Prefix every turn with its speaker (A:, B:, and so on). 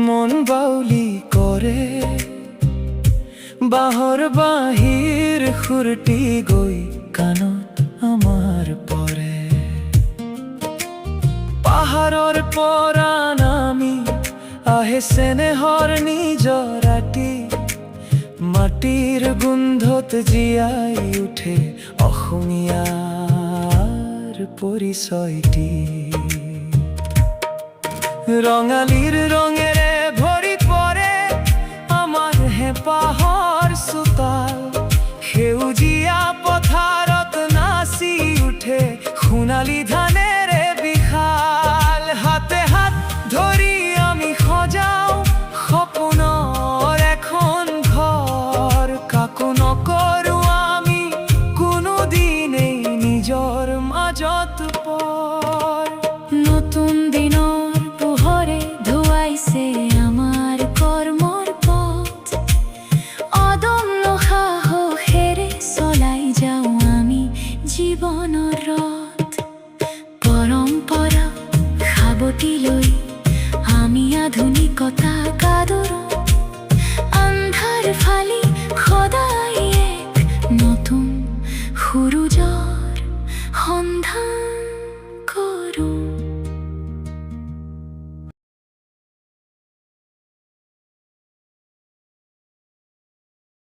A: মন বাউলি করে বাহর বাহির খুরটি গই কানত আমার পরে পাহাড়র পরাণ আমি আহে স্নেহর নিজরাটি মাটির গন্ধত জিয়াই উঠে অসমীয়ার পরিচয়টি রঙালির রঙেরে ভরি পরে আমার হেপাহর সুতাল সেউজিয়া পথারত নাচি উঠে সোণালী ধানের বিশাল হাতে হাত ধরি আমি সজাও সপোনৰ এখন ঘৰ কাকো নকৰো আমি কোনোদিনেই নিজৰ মাজত পৰ নতুন দিনৰ পোহৰে ধুৱাইছে আমাৰ কৰ্মৰ পথ অদম্য সাহসেৰে চলাই যাওঁ আমি জীৱনৰ ৰথ পৰম্পৰা সাৱটি লৈ আমি আধুনিকতা কাদৰো আন্ধাৰ ফালি